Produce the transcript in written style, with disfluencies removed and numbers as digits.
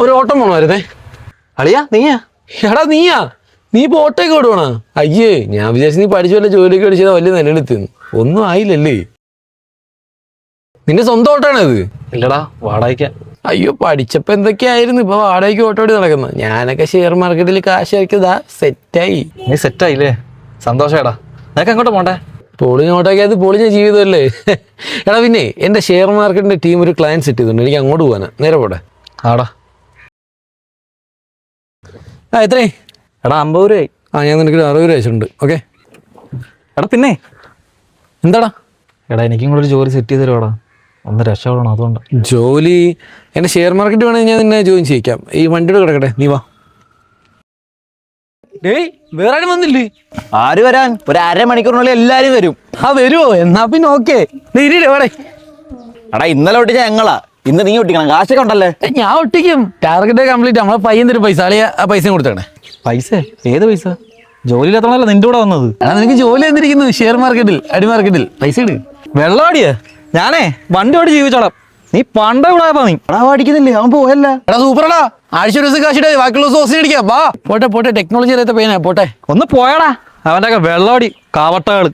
ഒരു ഓട്ടം പോണമായിരുന്നേ. അളിയാ നീയാ? എടാ നീ ഇപ്പൊ ഓട്ടോയൊക്കെ ഓടുവാണോ? അയ്യേ, ഞാൻ വിചാരിച്ചു നീ പഠിച്ചു വല്ല ജോലിയൊക്കെ അടിച്ചതാ വലിയ നിലനിൽക്കുന്നു. ഒന്നും ആയില്ലല്ലേ? നിന്റെ സ്വന്തം ഓട്ടാണത്? ഇല്ലടാ, വാടകയ്ക്ക. അയ്യോ, പഠിച്ചപ്പോ എന്തൊക്കെയായിരുന്നു, ഇപ്പൊ വാടകയ്ക്ക് ഓട്ടോ ഓടി നടക്കുന്നത്. ഞാനൊക്കെ ഷെയർ മാർക്കറ്റിൽ കാശ് ഇറക്കിയതാ, സെറ്റായി. നീ സെറ്റായില്ലേ? സന്തോഷേടാ. നിനക്ക് എങ്ങോട്ട് പോണ്ടേ? പൊളിഞ്ഞ ഓട്ടോക്കെ അത് പൊളിഞ്ഞ ജീവിതമല്ലേ. എടാ പിന്നെ എന്റെ ഷെയർ മാർക്കറ്റിന്റെ ടീം ഒരു ക്ലയൻറ്റ് സെറ്റ് ചെയ്തിട്ടുണ്ട്, എനിക്ക് അങ്ങോട്ട് പോകാനാ. നേരെ പോട്ടെ. ആടാ. എത്രേ? എടാ 50 രൂപയായി. ഞാൻ നിനക്ക് 60 രൂപ അയച്ചിട്ടുണ്ട്. ഓക്കെ. എടാ പിന്നെ എന്താടാ? എടാ എനിക്കും കൂടെ ഒരു ജോലി സെറ്റ് ചെയ്ത് തരുവാടാ, ഒന്ന് രക്ഷപ്പെടണം. അതുകൊണ്ട് ജോലി എൻ്റെ ഷെയർ മാർക്കറ്റ് വേണമെങ്കിൽ ഞാൻ നിന്നെ ജോയിൻ ചെയ്യിക്കാം. ഈ വണ്ടിയുടെ കിടക്കട്ടെ, നീ വാ. ഡേയ്, വേറെ ആരും വന്നില്ലേ? ആര് വരാൻ? ഒരു അരമണിക്കൂറിനുള്ളിൽ എല്ലാരും വരും. വരുമോ? എന്നാ പിന്നെ ഓക്കെ. വേടേ. എടാ ഇന്നലെ ഒട്ടിച്ച ഞങ്ങളാ, ഇന്ന് നീ ഒട്ടിക്കണം. കാശൊക്കെ ഉണ്ടല്ലേ? ഞാൻ ഒട്ടിക്കും. Target complete. നമ്മളെ പയ്യൻ തരും പൈസ. അളിയ ആ പൈസയും കൊടുത്തേണേ. പൈസ? ഏത് പൈസ? ജോലിയില്ലാത്തവണല്ലോ നിന്റെ കൂടെ വന്നത്. എടാ നിനക്ക് ജോലി തന്നിരിക്കുന്നു ഷെയർ മാർക്കറ്റിൽ, അടി മാർക്കറ്റിൽ. പൈസ ഇട്. വെള്ളാടിയേ? ഞാനേ വണ്ടി ഓടി ജീവിച്ചോളാം. നീ പണ്ട വിടാപ്പാ. നീ എടാ പഠിക്കുന്നില്ലേ? അവൻ പോയല്ല. എടാ സൂപ്പറടാ. ആഴ്ച ഒരു ദിവസം കാശിടേ, ബാക്കിയുള്ള ദിവസം അടിക്കാം. വാ പോട്ടെ. ടെക്നോളജി അറിയാത്ത പയ്യനാ. പോട്ടെ. ഒന്ന് പോയടാ. അവൻ്റെ ഒക്കെ വെള്ളോടി കാവട്ടകള്.